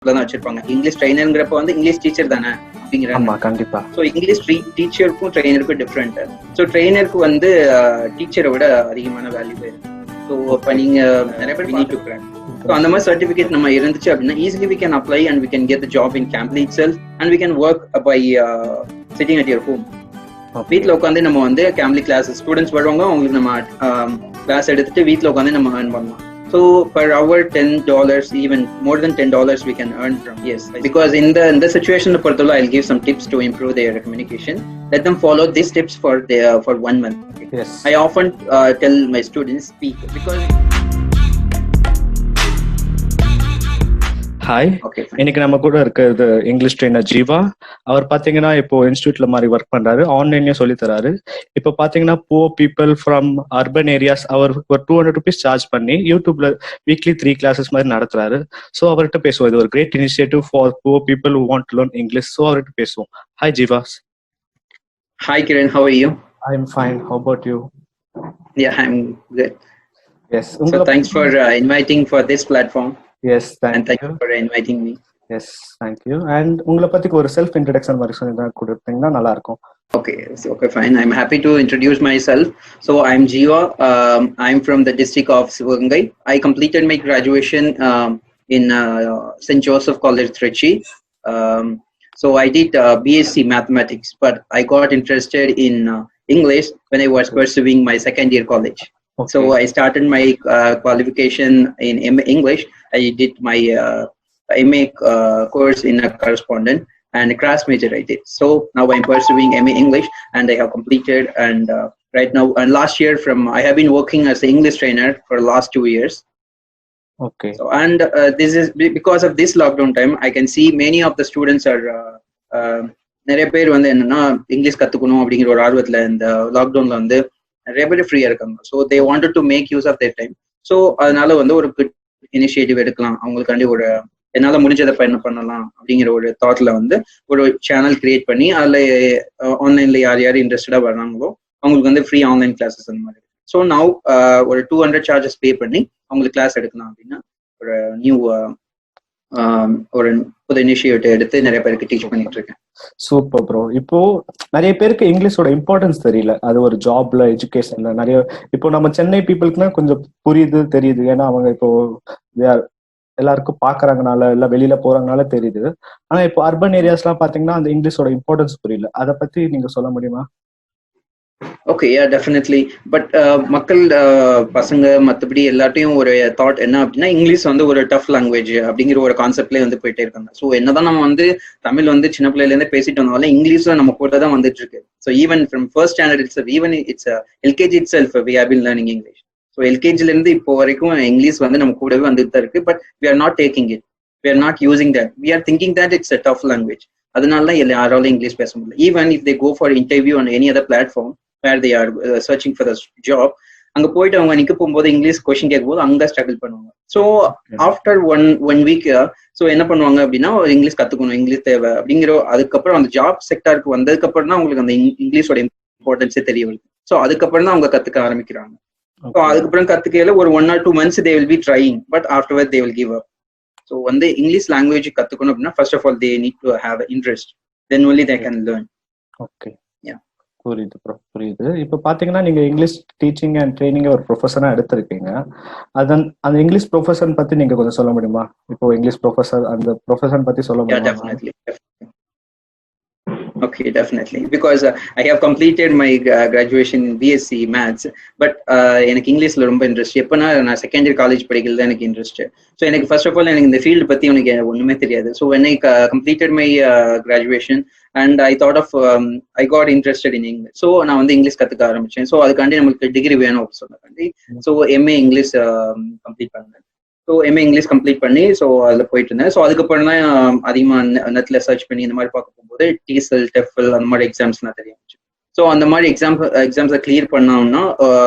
தான் வச்சிருப்பாங்க. இங்கிலீஷ் ட்ரைனர்ங்கிறப்ப வந்து இங்கிலீஷ் டீச்சர் தானே அப்படிங்கிறாங்க. கண்டிப்பா. ஸோ இங்கிலீஷ் டீச்சருக்கும் ட்ரைனருக்கும் டிஃப்ரெண்ட். ஸோ ட்ரைனருக்கு வந்து டீச்சரை விட அதிகமான வேல்யூ இருக்கு. ஸோ இப்போ நீங்க நிறைய பேர் நீட் இருக்கிறாங்க. ஸோ அந்த மாதிரி சர்டிஃபிகேட் நம்ம இருந்துச்சு அப்படின்னா easily we can apply and we can get the job in Cambly itself and we can work by sitting at your home. வீட்டில் உட்காந்து நம்ம வந்து Cambly கிளாஸ் ஸ்டூடெண்ட்ஸ் வருவாங்க, அவங்களுக்கு நம்ம கிளாஸ் எடுத்துட்டு வீட்டில் உட்காந்து நம்ம earn பண்ணலாம். So per hour $10, even more than $10 we can earn from. Yes, because in the situation of Portola, I'll give some tips to improve their communication. Let them follow these tips for 1 month. Okay? Yes. I often tell my students speak because. Hi, இன்னைக்கு நம்ம கூட இருக்கிறது English trainer Jeeva. அவர் பாத்தீங்கன்னா இப்போ இன்ஸ்டியூட்ல மாதிரி work பண்றாரு, ஆன்லைன்லயும் சொல்லி தராரு. இப்போ பாத்தீங்கன்னா poor people from urban areas அவர் ஒரு 200 rupees சார்ஜ் பண்ணி யூடியூப்ல வீக்லி 3 classes மாதிரி நடத்துறாரு. ஸோ அவர்கிட்ட பேசுவோம். இது ஒரு great initiative for poor people who want to learn English. So அவர்கிட்ட பேசுவோம். Hi Jeeva. Hi Kiran, how are you? I'm fine. How about you? Yeah, I'm good. Yes. So thanks for inviting for this platform. Yes, thank you for inviting me. Yes, thank you. And உங்களை பத்தி ஒரு self introduction மாதிரி சொன்னா கொடுத்தீங்கன்னா நல்லா இருக்கும். Okay, fine. I'm happy to introduce myself. So I'm Jeeva. I'm from the district of Sivagangai. I completed my graduation in St. Joseph College, Trichy. So I did BSc Mathematics, but I got interested in English when I was pursuing my second year college. Okay. So I started my qualification in MA English. I did my MA course in a correspondent and a class major I did. So now I'm pursuing MA English and I have completed, and right now and last year I have been working as an English trainer for the last 2 years. Okay. So and this is because of this lockdown time I can see many of the students are நிறைய பேர் வந்து என்னன்னா English கத்துக்கணும் அப்படிங்கிற ஒரு ஆர்வத்துல இந்த லாக்டவுன்ல வந்து நிறைய பேர் ஃப்ரீயா இருக்காங்க. So they wanted to make use of their time. So அதனால வந்து ஒரு குட் இனிஷியேட்டிவ் எடுக்கலாம், அவங்களுக்காண்டி ஒரு என்னால முடிஞ்சதை என்ன பண்ணலாம் அப்படிங்கிற ஒரு தாட்ல வந்து ஒரு சேனல் கிரியேட் பண்ணி அதுல ஆன்லைன்ல யார் இன்ட்ரெஸ்டடா வர்றாங்களோ அவங்களுக்கு வந்து ஃப்ரீ ஆன்லைன் கிளாஸஸ் அந்த மாதிரி. ஸோ நவ் ஒரு 200 சார்ஜஸ் பே பண்ணி அவங்களுக்கு கிளாஸ் எடுக்கலாம் அப்படின்னா ஒரு நியூ ஒரு புது இனிஷியேட்டிவ் எடுத்து நிறைய பேருக்கு டீச் பண்ணிட்டு இருக்கேன். Super bro. இப்போ நிறைய பேருக்கு இங்கிலீஷோட இம்பார்ட்டன்ஸ் தெரியல. அது ஒரு ஜாப்ல எஜுகேஷன்ல நிறைய இப்போ நம்ம சென்னை பீப்புளுக்குனா கொஞ்சம் புரியுது தெரியுது, ஏன்னா அவங்க இப்போ எல்லாருக்கும் பாக்குறாங்கனால இல்ல வெளியில போறாங்கனால தெரியுது. ஆனா இப்போ அர்பன் ஏரியாஸ்லாம் பாத்தீங்கன்னா அந்த இங்கிலீஷோட இம்பார்ட்டன்ஸ் புரியல. அதை பத்தி நீங்க சொல்ல முடியுமா? Okay, yeah definitely. பட் மக்கள் பசங்க மற்றபடி எல்லாத்தையும் ஒரு தாட் என்ன அப்படின்னா இங்கிலீஷ் வந்து ஒரு டஃப் லாங்குவேஜ் அப்படிங்கிற ஒரு கான்செப்ட்லேயே வந்து போயிட்டே இருக்காங்க. ஸோ என்னதான் நம்ம வந்து தமிழ் வந்து சின்ன பிள்ளையிலேருந்தே பேசிட்டு வந்தாலும் இங்கிலீஷும் நம்ம கூட தான் வந்துட்டு இருக்கு. So even from first standard it's even it's LKG itself we have been learning English. So எல்கேஜிலேருந்து இப்போ வரைக்கும் இங்கிலீஷ் வந்து நம்ம கூடவே வந்துட்டு தான் இருக்கு. But we are not taking it, we are not using that, we are thinking that it's a tough language. அதனால யாராலும் இங்கிலீஷ் பேச முடியல. Even if they go for interview on any other platform where they are searching for the job, அங்க போயிட்டு அவங்க நிக்க போகும்போது English question கேட்கும்போது அங்க ஸ்ட்ரகிள் பண்ணுவாங்க. So after one week so என்ன பண்ணுவாங்க அப்படின்னா இங்கிலீஷ் கத்துக்கணும், இங்கிலீஷ் தேவை அப்படிங்கிற அதுக்கப்புறம் அந்த ஜாப் செக்டருக்கு வந்ததுக்கு அப்புறம் தான் அவங்களுக்கு அந்த இங்கிலீஷோட இம்பார்ட்டன்ஸே தெரிய வருது. ஸோ அதுக்கப்புறம் தான் அவங்க கத்துக்க ஆரம்பிக்கிறாங்க. ஸோ அதுக்கப்புறம் கத்துக்கையில ஒரு 1 or 2 months they will be trying, but afterwards they will give up. So வந்து இங்கிலீஷ் லாங்குவேஜ் கத்துக்கணும் அப்படின்னா first of all they need to have interest, then only they can learn. Okay, புரியுது ப்ரோ, புரியுது. இப்போ பாத்தீங்கன்னா நீங்க இங்கிலீஷ் டீச்சிங் அண்ட் ட்ரைனிங் ஒரு ப்ரொஃபஸரா எடுத்திருக்கீங்க. அந்த இங்கிலீஷ் ப்ரொஃபஷன் பத்தி நீங்க கொஞ்சம் சொல்ல முடியுமா? இப்போ இங்கிலீஷ் ப்ரொஃபஸர் அந்த ப்ரொஃபஷன் பத்தி சொல்ல முடியுமா? Okay, definitely. Because I have completed my graduation in BSc Maths, but எனக்கு இங்கிலீஷ்ல ரொம்ப இன்ட்ரெஸ்ட். எப்போனா நான் செகண்ட் இயர் காலேஜ் படிக்கிறது எனக்கு இன்ட்ரெஸ்ட். ஸோ எனக்கு ஃபர்ஸ்ட் ஆஃப் ஆல் எனக்கு இந்த ஃபீல்டு பத்தி எனக்கு ஒண்ணுமே தெரியாது. So when I completed my graduation and I thought of I got interested in English. So நான் வந்து இங்கிலீஷ் கத்துக்க ஆரம்பிச்சேன். ஸோ அதுக்காண்டி நம்மளுக்கு டிகிரி வேணும் அப்படின்னு சொன்னக்காண்டி ஸோ MA இங்கிலீஷ் கம்ப்ளீட் பண்ணேன். ஸோ MA இங்கிலீஷ் கம்ப்ளீட் பண்ணி ஸோ அதில் போயிட்டு இருந்தேன். ஸோ அதுக்கப்புறம் தான் அதிகமாக நெட்ல சர்ச் பண்ணி இந்த மாதிரி பார்க்க போகும்போது TESOL, TEFL அந்த மாதிரி எக்ஸாம்ஸ்லாம் தெரிய வந்துச்சு. ஸோ அந்த மாதிரி எக்ஸாம்ஸை கிளியர் பண்ணோம்னா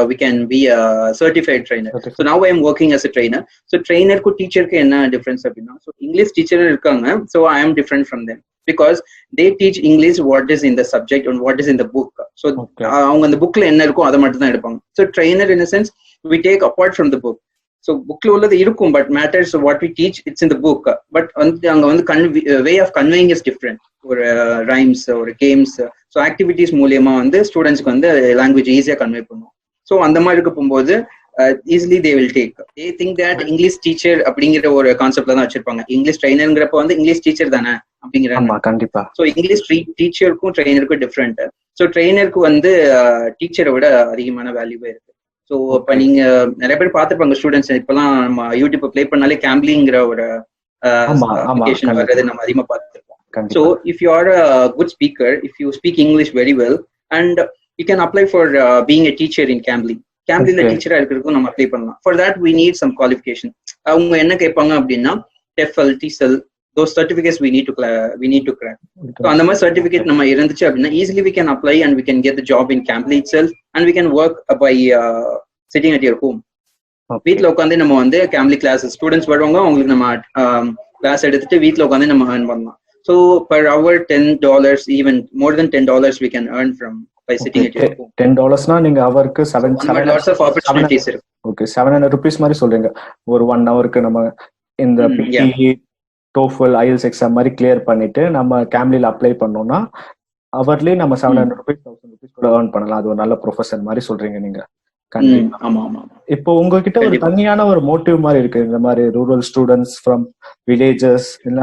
we can be a certified trainer. So now I am working as a trainer. So ட்ரெயினருக்கும் டீச்சருக்கு என்ன டிஃபரன்ஸ் அப்படின்னா, ஸோ இங்கிலீஷ் டீச்சர் இருக்காங்க. So I am different from them because they teach English what is in the subject and what is in the book. So அவங்க அந்த புக்ல என்ன இருக்கோ அதை மட்டும் தான் எடுப்பாங்க. So trainer in a sense we take apart from the book. So புக்ல உள்ளது இருக்கும், but matters what we teach it's in the book. But வந்து அங்க வந்து way of conveying is different. ஒரு ரைம்ஸ், ஒரு கேம்ஸ், ஸோ ஆக்டிவிட்டிஸ் மூலியமா வந்து ஸ்டூடெண்ட்ஸ்க்கு வந்து லாங்குவேஜ் ஈஸியா கன்வே பண்ணும். ஸோ அந்த மாதிரி இருக்க போகும்போது easily they will take. They think that English teacher அப்படிங்கிற ஒரு கான்செப்ட்ல தான் வச்சிருப்பாங்க. இங்கிலீஷ் ட்ரைனர்ங்கிறப்ப வந்து இங்கிலீஷ் டீச்சர் தானே அப்படிங்கிறாங்க. கண்டிப்பா. ஸோ இங்கிலீஷ் டீச்சருக்கும் ட்ரைனருக்கும் டிஃப்ரெண்ட். ஸோ ட்ரைனருக்கு வந்து டீச்சரை விட அதிகமான வேல்யூவே இருக்கு. ஸோ இப்போ நீங்க நிறைய பேர் பார்த்துருப்பாங்க ஸ்டூடெண்ட்ஸ், இப்பெல்லாம் நம்ம யூடியூப் பிளே பண்ணாலே கேம்ப்லிங்கிற ஒரு அப்ளிகேஷன் வர்றது நம்ம அதிகமாக பார்த்துருப்போம். So if you are a good speaker, if you speak English very well, and you can apply for being a teacher in Cambly. Camblyல டீச்சரா இருக்கிறதுக்கும் நம்ம அப்ளை பண்ணலாம். For that we need some qualification. அவங்க என்ன கேட்பாங்க அப்படின்னா TEFL, TESOL, those certificates we need to crack. So அந்த மாதிரி சர்டிபிகேட் நம்ம இருந்துச்சு அப்படின்னா easily we can apply and we can get the job in Cambly itself, and we can work by sitting at your home. வீட்ல உட்காந்து நம்ம வந்து Cambly classes students வருவாங்க, அவங்களுக்கு நம்ம கிளாஸ் எடுத்துட்டு வீட்ல உட்காந்து நம்ம earn பண்ணலாம். So per hour $10, even more than $10 we can earn from by sitting at your home. $10 நீங்க அவருக்கு 7 lots of opportunities இருக்கு. ஓகே, 700 rupees மாதிரி சொல்றீங்க. ஒரு 1 hourக்கு நம்ம இந்த PTE, TOEFL, IELTS எக்ஸாம் மாதிரி கிளியர் பண்ணிட்டு நம்ம Camblyல அப்ளை பண்ணோம்னா அவர்லயே நம்ம 700 rupees 1000 rupees கூட earn பண்ணலாம். அது ஒரு நல்ல ப்ரொஃபஷன் மாதிரி சொல்றீங்க நீங்க. இப்போ உங்ககிட்ட ஒரு தனியான ஒரு மோட்டிவ் மாதிரி இருக்கு. இந்த மாதிரி ரூரல் ஸ்டூடெண்ட்ஸ் ஃப்ரம் வில்லேஜஸ், இல்ல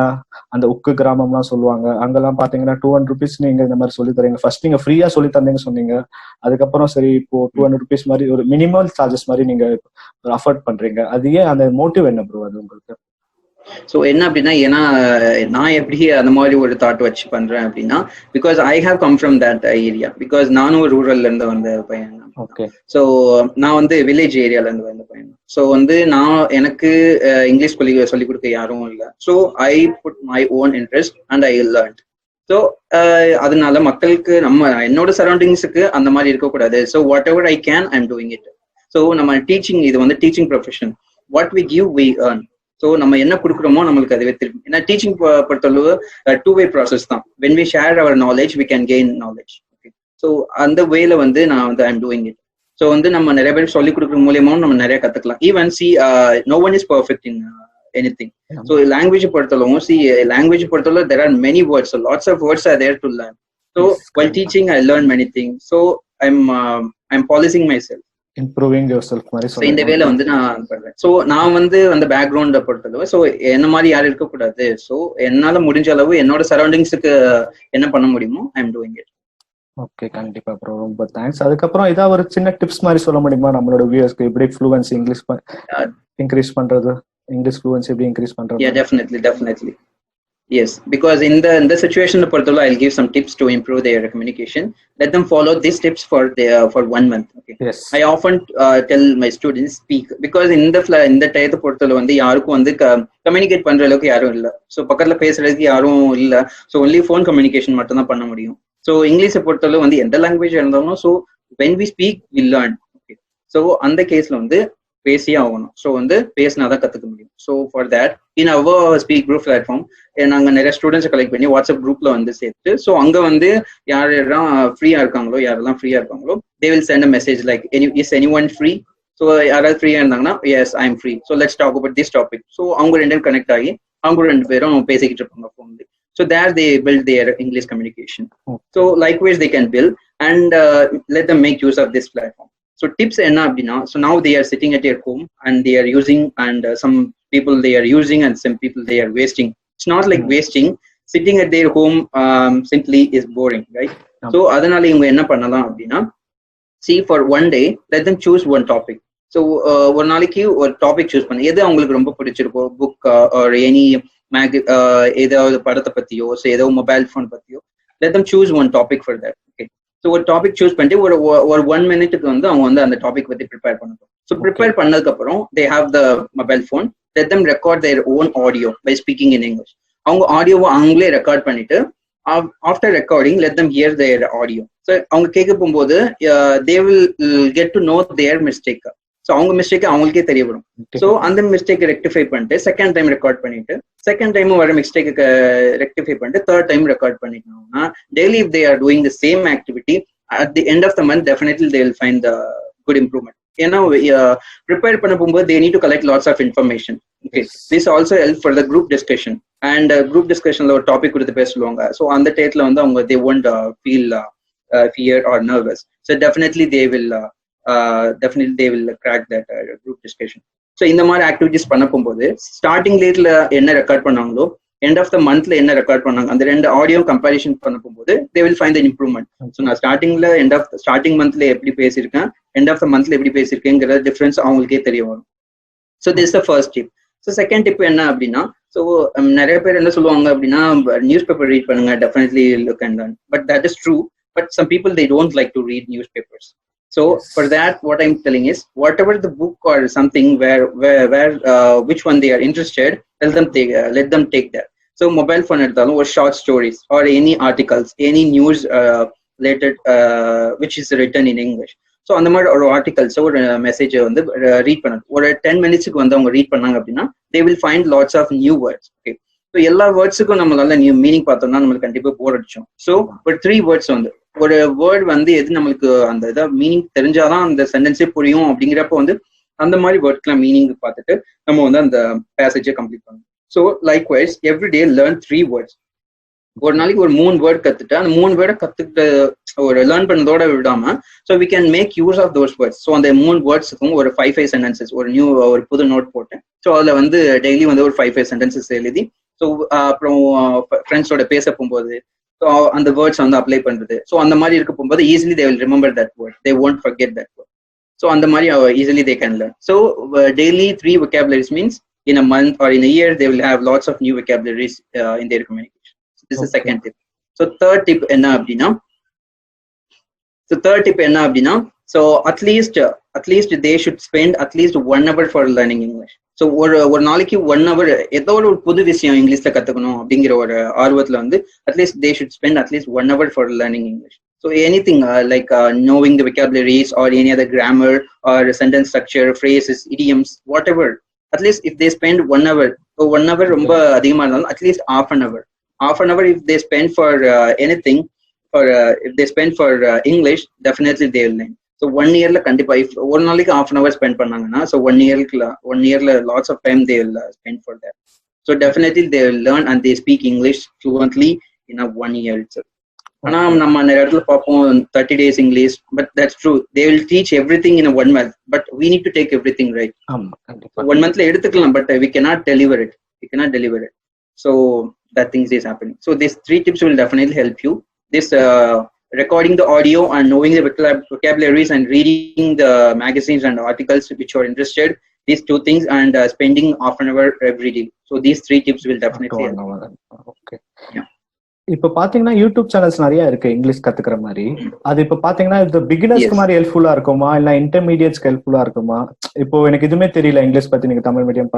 அந்த உக்கு கிராமம்லாம் சொல்லுவாங்க, அங்கெல்லாம் பாத்தீங்கன்னா 200 rupees நீங்க இந்த மாதிரி சொல்லி தரீங்க. ஃபர்ஸ்ட் நீங்க ஃப்ரீயா சொல்லி தந்தீங்க சொன்னீங்க, அதுக்கப்புறம் சரி இப்போ 200 rupees மாதிரி ஒரு மினிமம் சார்ஜஸ் மாதிரி நீங்க அஃபோர்ட் பண்றீங்க. அது ஏன், அந்த மோட்டிவ் என்ன ப்ரோ அது உங்களுக்கு? ஸோ என்ன அப்படின்னா, ஏன்னா நான் எப்படி அந்த மாதிரி ஒரு தாட் வச்சு பண்றேன் அப்படின்னா, because I have come from that area. Because நானும் ரூரல்ல இருந்து வந்த பையன். ஸோ நான் வந்து வில்லேஜ் ஏரியால இருந்து வந்த பையன். ஸோ வந்து எனக்கு இங்கிலீஷ் சொல்லி கொடுக்க யாரும் இல்லை. So I put my own interest and I learn. So அதனால மக்களுக்கு என்னோட சரௌண்டிங்ஸுக்கு அந்த மாதிரி இருக்கக்கூடாது. So whatever I can I am doing it. So நம்ம டீச்சிங், இது வந்து teaching profession. What we give we earn. So நம்ம என்ன கொடுக்குறோமோ நம்மளுக்கு அதுவே திரும்பி. ஏன்னா டீச்சிங் பொறுத்தளவு 2-way ப்ராசஸ் தான். When we share our knowledge we can gain knowledge. Okay, so அந்த வேல வந்து நான் வந்து I am doing it. So வந்து நம்ம நிறைய பேர் சொல்லிக் கொடுக்குற மூலியமாவும் நம்ம நிறைய கத்துக்கலாம். Even no one is perfect in anything. So language பொறுத்தளவு there are many words, so lots of words are there to learn. So while teaching I learn many things. So I'm polishing myself, improving yourself மாதிரி சொல்றேன். இந்த வேலை வந்து நான் பண்றேன். So நான் வந்து அந்த பேக்ரவுண்ட பொறுத்தளவு ஸோ என்ன மாதிரி யாரும் இருக்கக்கூடாது. ஸோ என்னால முடிஞ்ச அளவு என்னோட சரௌண்டிங்ஸுக்கு என்ன பண்ண முடியுமோ ஐ எம் டூயிங் இட். ஓகே, கண்டிப்பா ப்ரோ, ரொம்ப தேங்க்ஸ். அதுக்கப்புறம் ஏதாவது ஒரு சின்ன டிப்ஸ் மாதிரி சொல்ல முடியுமா நம்மளோட வியூவர்ஸ்க்கு, எப்படி ஃப்ளூவன்சி இங்கிலீஷ் இன்க்ரீஸ் பண்றது, இங்கிலீஷ் ஃப்ளூவன்சி எப்படி இன்க்ரீஸ் பண்றது? Yeah, definitely. Yes, because in the situation பொறுத்தளவு I'll give some tips to improve their communication. Let them follow these tips for 1 month. Okay. Yes. I often tell my students speak, because இந்த டயத்தை பொறுத்தளவு வந்து யாருக்கும் வந்து communicate பண்ற அளவுக்கு யாரும் இல்லை. ஸோ பக்கத்துல பேசுறதுக்கு யாரும் இல்லை. ஸோ ஒன்லி ஃபோன் கம்யூனிகேஷன் மட்டும் தான் பண்ண முடியும். ஸோ இங்கிலீஷை பொறுத்தளவு வந்து எந்த லாங்குவேஜ் இருந்தாலும் so when we speak we learn. Okay, so அந்த கேஸ்ல வந்து பேசியே ஆகணும். ஸோ வந்து பேசினாதான் கத்துக்க முடியும். So for that in our speak group platform நாங்கள் நிறைய ஸ்டூடெண்ட்ஸை கலெக்ட் பண்ணி வாட்ஸ்அப் குரூப்ல வந்து சேர்த்து, ஸோ அங்க வந்து யாரெல்லாம் ஃப்ரீயா இருக்காங்களோ they will send a message like is anyone free. So யாராவது ஃப்ரீயா இருந்தாங்கன்னா yes I am free, so let's talk about this topic. So அவங்க 2 கனெக்ட் ஆகி அவங்க 2 பேரும் பேசிக்கிட்டு இருப்பாங்க ஃபோன்ல. So there they build their English communication. So likewise they can build and let them make use of this platform. So tips enna appadina, so now they are sitting at their home and they are using, and some people they are using and some people they are wasting. It's not like wasting. Sitting at their home simply is boring, right? So adanal inga enna pannalam appadina, see for one day let them choose one topic. So ஒரு நாளைக்கு ஒரு topic choose பண்ணி எது அவங்களுக்கு ரொம்ப பிடிச்சிருக்கோ, book or any ஏதாவது படத்தை பத்தியோ ஏதோ மொபைல் போன் பத்தியோ, let them choose one topic for that. Okay, so ஒரு டாபிக் சூஸ் பண்ணிட்டு ஒரு 1 minute வந்து அவங்க வந்து அந்த டாபிக் பத்தி ப்ரிப்பேர் பண்ணணும். ஸோ ப்ரிப்பேர் பண்ணதுக்கு அப்புறம் they have the mobile phone, let them record their own audio by speaking in English. அவங்க ஆடியோவை அவங்களே ரெக்கார்ட் பண்ணிட்டு after recording let them hear their audio. So அவங்க கேட்க போகும்போது they will get to know their mistake. So அவங்க mistake அவங்களுக்கே தெரிய வரும். ஸோ அந்த மிஸ்டேக் ரெக்டிஃபை பண்ணிட்டு செகண்ட் டைம் ரெக்கார்ட் பண்ணிட்டு செகண்ட் டைம் வர மிஸ்டேக்கு ரெக்டிஃபை பண்ணிட்டு தேர்ட் டைம் ரெக்கார்ட் பண்ணிக்கணும்னா daily if they are doing the same activity at the end of the month definitely they will find the good improvement. ஏன்னா prepare பண்ண போகும்போது they need to collect lots of information. Okay, this also help for the group discussion, and group discussionல ஒரு topic கொடுத்து பேசுவாங்க. So அந்த டேட்ல வந்து அவங்க they won't feel fear or nervous. So definitely they will crack that group discussion. So இந்த மாதிரி activities பண்ண போகும்போது ஸ்டார்டிங் டேட்ல என்ன ரெக்கார்ட் பண்ணாங்களோ எண்ட் ஆஃப் த மந்த்ல என்ன ரெக்கார்ட் பண்ணாங்க அந்த ரெண்டு ஆடியோ கம்பேரிஷன் பண்ண போகும்போது they will find an improvement. So நான் ஸ்டார்டிங் மந்த்ல எப்படி பேசியிருக்கேன், எண்ட் ஆஃப் த மந்த்ல எப்படி பேசியிருக்கேங்கிற டிஃபரன்ஸ் அவங்களுக்கே தெரிய வரும். So this the first tip. So second tip என்ன அப்படின்னா, ஸோ நிறைய பேர் என்ன சொல்லுவாங்க அப்படின்னா, நியூஸ் பேப்பர் ரீட் பண்ணுங்க, definitely look and learn. But that is true. But some people, they don't like to read newspapers. So for that, what I'm telling is, whatever the book or something where which one they are interested, let them take that. So mobile phone or short stories or any articles, any news related which is written in English. So அந்த மாதிரி ஒரு articles ஒரு message வந்து read பண்ணணும். ஒரு 10 minutes-க்கு வந்து அவங்க read பண்ணாங்க அப்படின்னா they will find lots of new words. Okay, so எல்லா வேர்ட்ஸுக்கும் நம்மளால நியூ மீனிங் பார்த்தோம்னா நம்மளுக்கு கண்டிப்பா போர் அடிச்சோம். ஸோ ஒரு 3 words வந்து ஒரு வேர்ட் வந்து எது நம்மளுக்கு அந்த இதை மீனிங் தெரிஞ்சாதான் அந்த சென்டென்ஸே புரியும் அப்படிங்கிறப்ப வந்து அந்த மாதிரி வேர்ட்ஸ்லாம் மீனிங் பார்த்துட்டு நம்ம வந்து அந்த பேசேஜை கம்ப்ளீட் பண்ணணும். So likewise everyday learn 3 words. ஒரு நாளைக்கு ஒரு 3 வேர்ட் கத்துட்டு அந்த 3 வேர்டை கத்துக்கிட்டு ஒரு லேர்ன் பண்ணதோட விடாம so we can make use of those words. So அந்த 3 வேர்ட்ஸுக்கும் ஒரு 5 சென்டென்சஸ் ஒரு புது நோட் போட்டேன். ஸோ அதில் வந்து டெய்லி வந்து ஒரு 5 சென்டென்சஸ் எழுதி ஸோ அப்புறம் ஃப்ரெண்ட்ஸோட பேச போகும்போது ஸோ அந்த வேர்ட்ஸ் வந்து அப்ளை பண்றது. ஸோ அந்த மாதிரி இருக்க போகும்போது easily they will remember that word, they won't forget that word. So அந்த மாதிரி easily they can learn. So daily 3 vocabularies means in a month or in a year they will have lots of new vocabularies in their communication. So this is second tip. So third tip என்ன அப்படின்னா so at least they should spend at least 1 hour for learning English. So ஒரு நாளைக்கு 1 hour ஏதோ ஒரு புது விஷயம் இங்கிலீஷ்ல கத்துக்கணும் அப்படிங்கிற ஒரு ஆர்வத்துல வந்து at least they should spend at least 1 hour for learning English. So anything like knowing the vocabularies or any other grammar or sentence structure, phrases, idioms, whatever. Atleast if they spend 1 hour, so 1 hour ரொம்ப அதிகமா இருந்தாலும் at least half an hour if they spend for anything, if they spend for English, definitely they will learn. So 1 yearல கண்டிப்பா if ஒரு நாளைக்கு half an hour spend பண்ணாங்கன்னா so 1 yearல lots of time they will spend for that. So definitely they will learn and they speak English fluently in a 1 year itself. ஆனா நம்ம நிறைய இடத்துல பார்ப்போம் 30 days English, but that's true, they will teach everything in a 1 month, but we need to take everything right. 1 monthல எடுத்துக்கலாம், but we cannot deliver it. So that things is happening. So these 3 tips will definitely help you. This recording the audio and knowing the vocabularies and reading the magazines and articles which are interested, these 2 things, and spending half an hour every day. So these 3 tips will definitely help. Okay. Yeah. இப்ப பாத்தீங்கன்னா YouTube channels நிறைய இருக்கு English கத்துக்கிற மாதிரி. அது இப்ப பாத்தீங்கன்னா இது பிகினர்ஸ்க்கு மாதிரி ஹெல்ப்ஃபுல்லா இருக்குமா இல்ல இன்டர்மீடியட்ஸ்க்கு ஹெல்ப்ஃபுல்லா இருக்குமா? இப்போ எனக்கு எதுவுமே தெரியல இங்கிலீஷ் பத்தி, நீங்க தமிழ் மீடியம்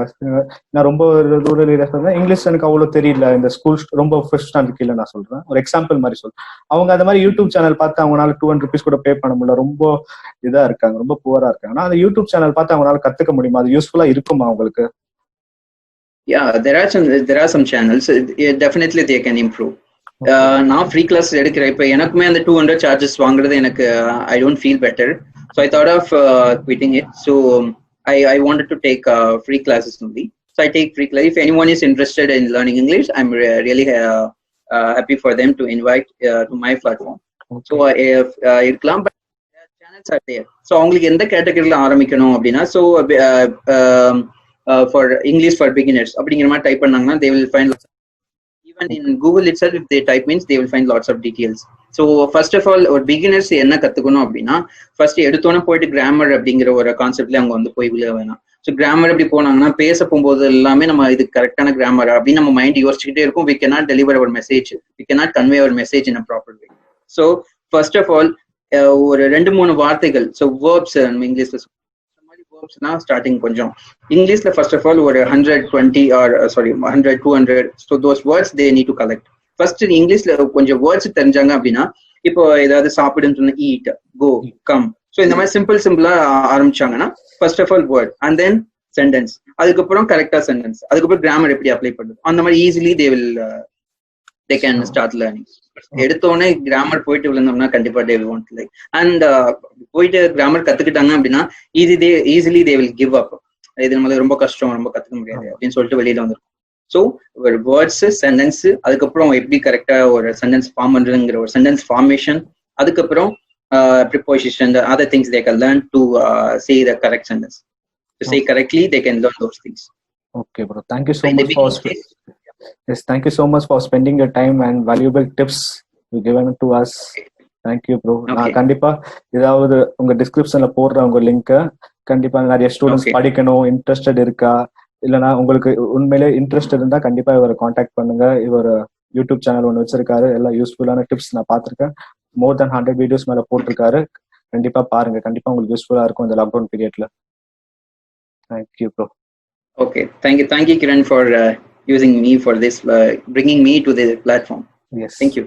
நான் ரொம்ப ரூரல் ஏரியா சொல்றேன், இங்கிலீஷ் எனக்கு அவ்வளவு தெரியல, இந்த ஸ்கூல் ரொம்ப ஃபர்ஸ்ட் ஸ்டாண்டர்ட் கீழே நான் சொல்றேன், ஒரு எக்ஸாம்பிள் மாதிரி சொல்றேன். அவங்க அந்த மாதிரி யூடியூப் சேனல் பார்த்து அவங்களால 200 rupees கூட பே பண்ண முடியல, ரொம்ப இதா இருக்காங்க, ரொம்ப புவரா இருக்காங்க. ஆனா அந்த யூடியூப் சேனல் பார்த்து அவங்களால கத்துக்க முடியுமா? அது யூஸ்ஃபுல்லா இருக்குமா உங்களுக்கு? Yeah, there are some channels. Definitely they can improve. நான் ஃப்ரீ கிளாஸ் எடுக்கிறேன். இப்போ எனக்குமே அந்த 200 சார்ஜஸ் வாங்குறது எனக்கு I don't feel better. So I thought of quitting it. So I wanted to take free classes only. So I take free class. If anyone is interested in learning English, I'm really happy for them to invite to my platform. So இருக்கலாம், but channels are there. So அவங்களுக்கு எந்த கேட்டகரியில் ஆரம்பிக்கணும் அப்படின்னா, so for English for beginners அப்படிங்கிற மாதிரி type பண்ணாங்கன்னா they will find, even in Google itself if they type means they will find lots of details. So first of all, ஒரு beginners என்ன கத்துக்கணும் அப்படின்னா, ஃபர்ஸ்ட் எடுத்தோன்னே போயிட்டு கிராமர் அப்படிங்கிற ஒரு கான்செப்ட்ல அவங்க வந்து போய் விழ வேணாம். ஸோ கிராமர் எப்படி போனாங்கன்னா, பேச போகும்போது எல்லாமே நம்ம இது கரெக்டான கிராமர் அப்படின்னு நம்ம மைண்ட் யோசிச்சுக்கிட்டே இருக்கும். we cannot deliver our message, we cannot convey our message in a proper way. So first of all, ஒரு 2-3 வார்த்தைகள், ஸோ வேர்ப்ஸ் நம்ம இங்கிலீஷ்ல ஸ்டார்டிங் கொஞ்சம் இங்கிலீஷ்ல ஃபர்ஸ்ட் ஆஃப் ஆல் ஒரு 120 or 100 200, so those words they need to collect. First இங்கிலீஷ்ல கொஞ்சம் words தெரிஞ்சாங்க அப்படின்னா, இப்போ ஏதாவது சாப்பிடுன்னு சொன்னா ஈட், கோ, கம், ஸோ இந்த மாதிரி சிம்பிளா ஆரம்பிச்சாங்கன்னா first of all word and then sentence, அதுக்கப்புறம் கரெக்டா சென்டென்ஸ், அதுக்கப்புறம் கிராமர் எப்படி அப்ளை பண்ணுது, அந்த மாதிரி easily they can start learning. எடுத்தோடனே கிராமர் போயிட்டு விழுந்தோம்னா கண்டிப்பா they won't like. And போயிட்டு கிராமர் கத்துக்கிட்டாங்க அப்படின்னா easily they will give up. இது நம்மளுக்கு ரொம்ப கஷ்டம், ரொம்ப கத்துக்க முடியாது அப்படின்னு சொல்லிட்டு வெளியில வந்துடும். ஸோ ஒரு வேர்ட்ஸ், சென்டென்ஸ், அதுக்கப்புறம் எப்படி கரெக்டா ஒரு சென்டென்ஸ் ஃபார்ம் பண்றதுங்கிற ஒரு சென்டென்ஸ் ஃபார்மேஷன், அதுக்கப்புறம் preposition, the other things they can learn to say the correct sentence. To say correctly, they can learn those things. Okay, bro. Thank you so much for yes, thank you so much for spending your time and valuable tips you given to us. Thank you, bro. நான் கண்டிப்பா ஏதாவது உங்க டிஸ்கிரிப்ஷன்ல போடுற உங்க link கண்டிப்பா நிறைய students படிக்கணும் இன்ட்ரெஸ்டட் இருக்கா இல்லைன்னா உங்களுக்கு உண்மையிலே இன்ட்ரெஸ்ட் இருந்தா கண்டிப்பா இவரை காண்டாக்ட் பண்ணுங்க. இவர் யூடியூப் சேனல் ஒன்று வச்சிருக்காரு, எல்லாம் யூஸ்ஃபுல்லான டிப்ஸ் நான் பார்த்திருக்கேன். more than 100 வீடியோஸ் மேல போட்டிருக்காரு. கண்டிப்பா பாருங்க, கண்டிப்பா உங்களுக்கு யூஸ்ஃபுல்லா இருக்கும் இந்த லாக்டவுன் பீரியட்ல. Thank you bro. Okay, thank you Kiran for using me for this, bringing me to the platform. Yes, thank you.